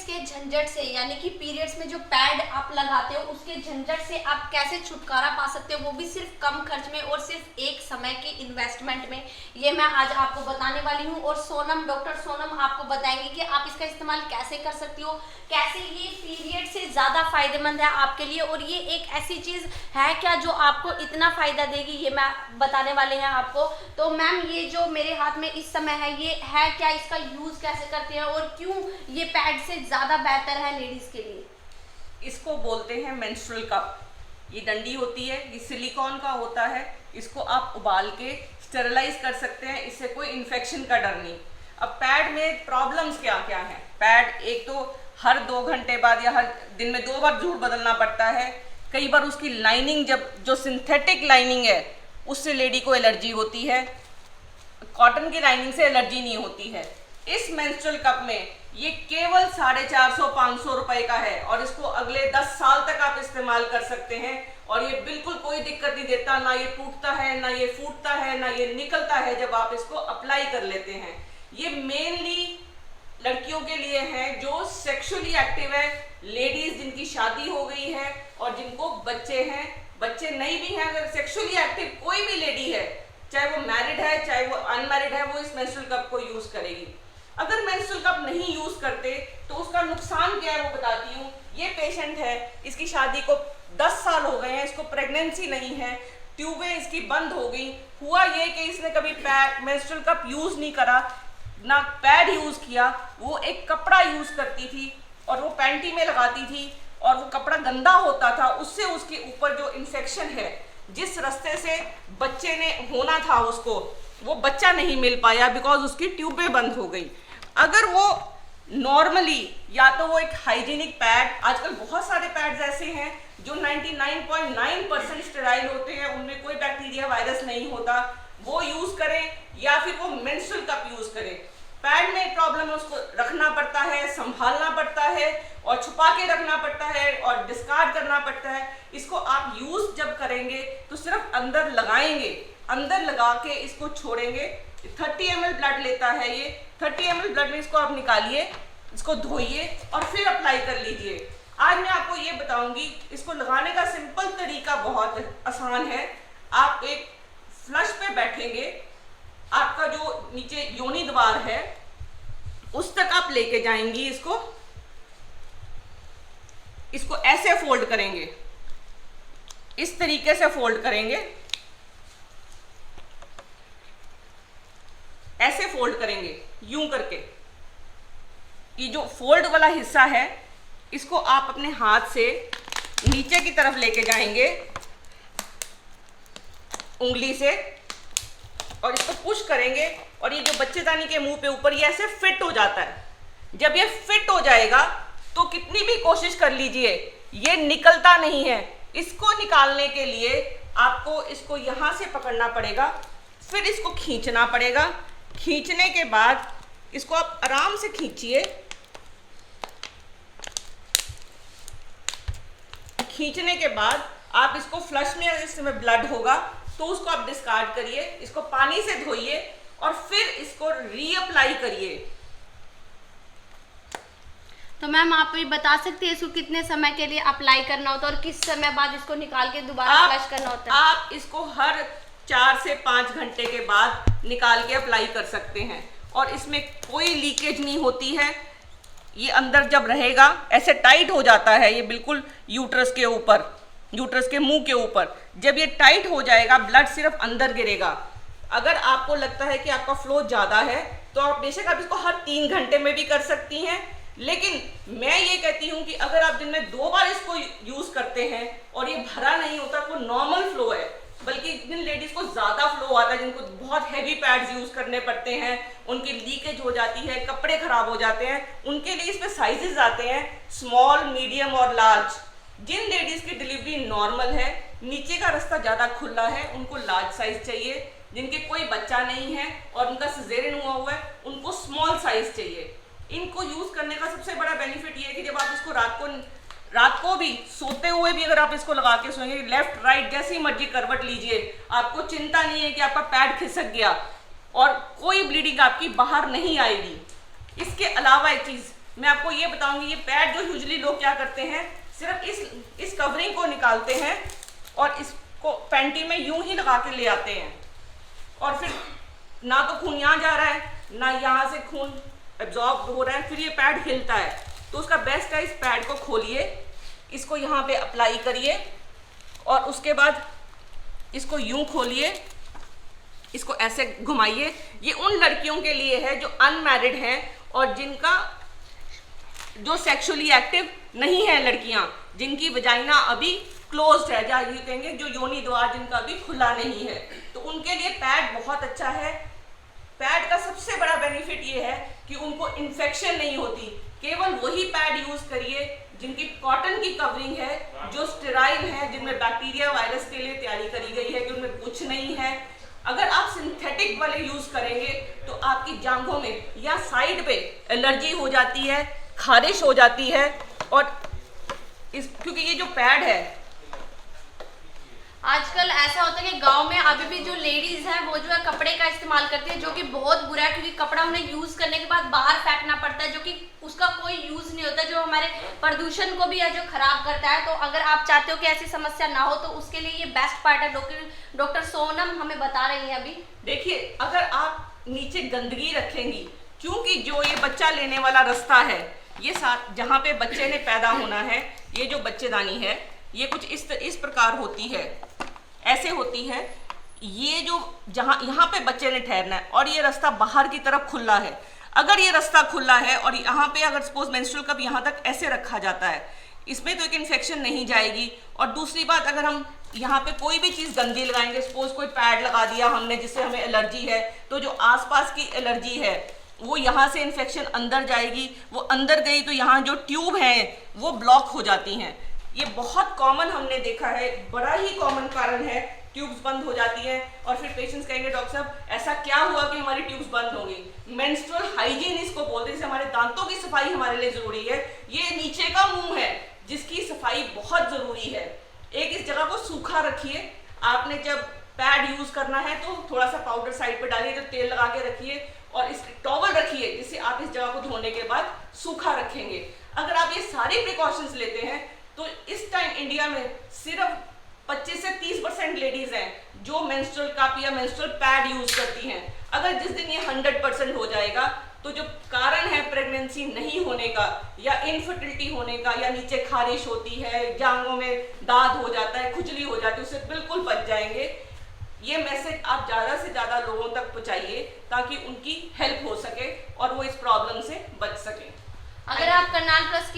के झंझट से, यानी कि पीरियड्स में जो पैड आप लगाते हो उसके झंझट से आप कैसे छुटकारा पा सकते हो, वो भी सिर्फ कम खर्च में और सिर्फ एक समय के इन्वेस्टमेंट में, ये मैं आज आपको बताने वाली हूँ। और डॉक्टर सोनम आपको बताएंगे कि आप इसका इस्तेमाल कैसे कर सकती हो, कैसे ये पीरियड से ज़्यादा फायदेमंद है आपके लिए, और ये एक ऐसी चीज़ है क्या जो आपको इतना फ़ायदा देगी, ये मैं बताने वाले हैं आपको। तो मैम, ये जो मेरे हाथ में इस समय है, ये है क्या, इसका यूज़ कैसे करते हैं और क्यों ये पैड से ज़्यादा बेहतर है लेडीज़ के लिए? इसको बोलते हैं मेंस्ट्रुअल कप। ये डंडी होती है, ये सिलिकॉन का होता है। इसको आप उबाल के स्टेरलाइज कर सकते हैं, इससे कोई इन्फेक्शन का डर नहीं। अब पैड में प्रॉब्लम्स क्या क्या हैं? पैड एक तो हर 2 घंटे बाद या हर दिन में 2 बार जरूर बदलना पड़ता है। कई बार उसकी लाइनिंग, जब जो सिंथेटिक लाइनिंग है उससे लेडी को एलर्जी होती है, कॉटन की लाइनिंग से एलर्जी नहीं होती है। इस मेंस्ट्रुअल कप में ये केवल 450-500 रुपए का है और इसको अगले 10 साल तक आप इस्तेमाल कर सकते हैं और ये बिल्कुल कोई दिक्कत नहीं देता, ना ये टूटता है, ना ये फूटता है, ना ये निकलता है जब आप इसको अप्लाई कर लेते हैं। ये मेनली लड़कियों के लिए है जो सेक्सुअली एक्टिव है, लेडीज जिनकी शादी हो गई है और जिनको बच्चे हैं, बच्चे नहीं भी हैं, अगर सेक्सुअली एक्टिव कोई भी लेडी है, चाहे वो मैरिड है चाहे वो अनमैरिड है, वो इस मेंस्ट्रुअल कप को यूज करेगी। अगर मेंस्ट्रुअल कप नहीं यूज करते तो उसका नुकसान क्या है वो बताती हूँ। ये पेशेंट है, इसकी शादी को 10 साल हो गए हैं, इसको प्रेगनेंसी नहीं है, ट्यूबें इसकी बंद हो गई। हुआ ये कि इसने कभी मेंस्ट्रुअल कप यूज नहीं करा, ना पैड यूज किया, वो एक कपड़ा यूज करती थी और वो पैंटी में लगाती थी और वो कपड़ा गंदा होता था, उससे उसके ऊपर जो इन्फेक्शन है, जिस रास्ते से बच्चे ने होना था उसको, वो बच्चा नहीं मिल पाया बिकॉज उसकी ट्यूबें बंद हो गई। अगर वो नॉर्मली, या तो वो एक हाइजीनिक पैड, आजकल बहुत सारे पैड्स ऐसे हैं जो 99.9% स्टेराइल होते हैं, उनमें कोई बैक्टीरिया वायरस नहीं होता, वो यूज करें या फिर वो मेंस्ट्रुअल कप यूज करें। पैड में प्रॉब्लम है, उसको रखना पड़ता है, संभालना पड़ता है और छुपा के रखना पड़ता है और डिस्कार्ड करना पड़ता है। इसको आप यूज जब करेंगे तो सिर्फ अंदर लगाएंगे, अंदर लगा के इसको छोड़ेंगे। 30 ml ब्लड लेता है ये, 30 ml ब्लड में इसको आप निकालिए, इसको धोइए और फिर अप्लाई कर लीजिए। आज मैं आपको ये बताऊंगी, इसको लगाने का सिंपल तरीका बहुत आसान है। आप एक फ्लश पे बैठेंगे, आपका जो नीचे योनि द्वार है उस तक आप लेके जाएंगी, इसको ऐसे फोल्ड करेंगे, इस तरीके से फोल्ड करेंगे, ऐसे फोल्ड करेंगे यूं करके। ये जो फोल्ड वाला हिस्सा है इसको आप अपने हाथ से नीचे की तरफ लेके जाएंगे उंगली से और इसको पुश करेंगे और ये जो बच्चेदानी के मुंह पे ऊपर ये ऐसे फिट हो जाता है। जब ये फिट हो जाएगा तो कितनी भी कोशिश कर लीजिए ये निकलता नहीं है। इसको निकालने के लिए आपको इसको यहां से पकड़ना पड़ेगा, फिर इसको खींचना पड़ेगा। खींचने के बाद इसको आप आराम से खींचिए, खींचने के बाद आप इसको फ्लश में, इसमें ब्लड होगा तो उसको आप डिस्कार्ड करिए, इसको पानी से धोइए और फिर इसको रीअप्लाई करिए। तो मैम, आप ये बता सकते हैं इसको कितने समय के लिए अप्लाई करना होता है और किस समय बाद इसको निकाल के दोबारा फ्लश करना होता है? आप इसको हर 4 से 5 घंटे के बाद निकाल के अप्लाई कर सकते हैं और इसमें कोई लीकेज नहीं होती है। ये अंदर जब रहेगा ऐसे टाइट हो जाता है, ये बिल्कुल यूट्रस के ऊपर, यूट्रस के मुंह के ऊपर, जब ये टाइट हो जाएगा ब्लड सिर्फ अंदर गिरेगा। अगर आपको लगता है कि आपका फ्लो ज़्यादा है तो आप बेशक आप इसको हर 3 घंटे में भी कर सकती हैं, लेकिन मैं ये कहती हूँ कि अगर आप दिन में 2 बार इसको यूज़ करते हैं और ये भरा नहीं होता, वो नॉर्मल फ्लो है, बल्कि जिन लेडीज को ज्यादा फ्लो आता है, जिनको बहुत हैवी पैड्स यूज करने पड़ते हैं, उनकी लीकेज हो जाती है, कपड़े खराब हो जाते हैं, उनके लिए इसमें साइजेस आते हैं स्मॉल, मीडियम और लार्ज। जिन लेडीज की डिलीवरी नॉर्मल है, नीचे का रास्ता ज्यादा खुला है, उनको लार्ज साइज चाहिए। जिनके कोई बच्चा नहीं है और उनका सिजेरियन हुआ है, उनको स्मॉल साइज चाहिए। इनको यूज करने का सबसे बड़ा बेनिफिट ये है कि जब आप इसको रात को भी सोते हुए भी अगर आप इसको लगा के सोएंगे, लेफ्ट राइट जैसी मर्जी करवट लीजिए, आपको चिंता नहीं है कि आपका पैड खिसक गया और कोई ब्लीडिंग आपकी बाहर नहीं आएगी। इसके अलावा एक चीज, मैं आपको ये बताऊंगी, ये पैड जो यूजुअली लोग क्या करते हैं, सिर्फ इस कवरिंग को निकालते हैं और इसको पैंटी में यूं ही लगा के ले आते हैं, और फिर ना तो खून यहाँ जा रहा है, ना यहाँ से खून एब्जॉर्ब हो रहा है, फिर ये पैड हिलता है। तो उसका बेस्ट है, इस पैड को खोलिए, इसको यहाँ पे अप्लाई करिए, और उसके बाद इसको यूं खोलिए, इसको ऐसे घुमाइए। ये उन लड़कियों के लिए है जो अनमैरिड हैं और जिनका जो सेक्सुअली एक्टिव नहीं है, लड़कियां जिनकी वजाइना अभी क्लोज्ड है, या ये कहेंगे जो योनि द्वार जिनका अभी खुला नहीं है, तो उनके लिए पैड बहुत अच्छा है। पैड का सबसे बड़ा बेनिफिट ये है कि उनको इन्फेक्शन नहीं होती। केवल वही पैड यूज करिए जिनकी कॉटन की कवरिंग है, जो स्टेराइल है, जिनमें बैक्टीरिया वायरस के लिए तैयारी करी गई है, कि उनमें कुछ नहीं है। अगर आप सिंथेटिक वाले यूज करेंगे तो आपकी जांघों में या साइड पे एलर्जी हो जाती है, खारिश हो जाती है, और क्योंकि ये जो पैड है, आजकल ऐसा होता है कि गांव में अभी भी जो लेडीज हैं वो जो है कपड़े का इस्तेमाल करती है, जो कि बहुत बुरा है, क्योंकि कपड़ा उन्हें यूज करने के बाद बाहर फेंकना पड़ता है, जो कि उसका कोई यूज नहीं होता, जो हमारे प्रदूषण को भी है जो खराब करता है। तो अगर आप चाहते हो कि ऐसी समस्या ना हो तो उसके लिए ये बेस्ट पार्ट है। डॉक्टर सोनम हमें बता रही है अभी। देखिए, अगर आप नीचे गंदगी रखेंगी, क्योंकि जो ये बच्चा लेने वाला रास्ता है, ये साथ जहाँ पे बच्चे ने पैदा होना है, ये जो बच्चेदानी है, ये कुछ इस प्रकार होती है, ऐसे होती है। ये जो जहाँ यहाँ पे बच्चे ने ठहरना है, और ये रास्ता बाहर की तरफ खुला है। अगर ये रास्ता खुला है और यहाँ पे अगर सपोज मेंस्ट्रुअल कप यहाँ तक ऐसे रखा जाता है, इसमें तो एक इन्फेक्शन नहीं जाएगी। और दूसरी बात, अगर हम यहाँ पे कोई भी चीज़ गंदी लगाएंगे, सपोज कोई पैड लगा दिया हमने जिससे हमें एलर्जी है, तो जो आसपास की एलर्जी है वो यहाँ से इन्फेक्शन अंदर जाएगी, वो अंदर गई तो यहाँ जो ट्यूब हैं वो ब्लॉक हो जाती हैं। ये बहुत कॉमन हमने देखा है, बड़ा ही कॉमन कारण है, ट्यूब्स बंद हो जाती हैं। और फिर पेशेंट्स कहेंगे डॉक्टर साहब ऐसा क्या हुआ कि हमारी ट्यूब्स बंद हो गई। मेंस्ट्रुअल हाइजीन इसको बोलते हैं, जैसे हमारे दांतों की सफाई हमारे लिए जरूरी है, ये नीचे का मुंह है जिसकी सफाई बहुत जरूरी है। एक इस जगह को सूखा रखिए, आपने जब पैड यूज करना है तो थोड़ा सा पाउडर साइड पे डालिए, तो तेल लगा के रखिए, और इस टॉवल रखिए जिससे आप इस जगह को धोने के बाद सूखा रखेंगे। अगर आप ये सारी प्रिकॉशंस लेते हैं तो इस टाइम इंडिया में सिर्फ 25 से 30% लेडीज हैं जो मेंस्ट्रुअल कप या मेंस्ट्रुअल पैड यूज करती हैं। अगर जिस दिन ये 100% हो जाएगा तो जो कारण है प्रेगनेंसी नहीं होने का या इनफर्टिलिटी होने का, या नीचे खारिश होती है, जांघों में दाद हो जाता है, खुजली हो जाती है, उससे बिल्कुल बच जाएंगे। ये मैसेज आप ज़्यादा से ज़्यादा लोगों तक पहुंचाइए ताकि उनकी हेल्प हो सके और वो इस प्रॉब्लम से बच सके। अगर आप करनाल प्लस की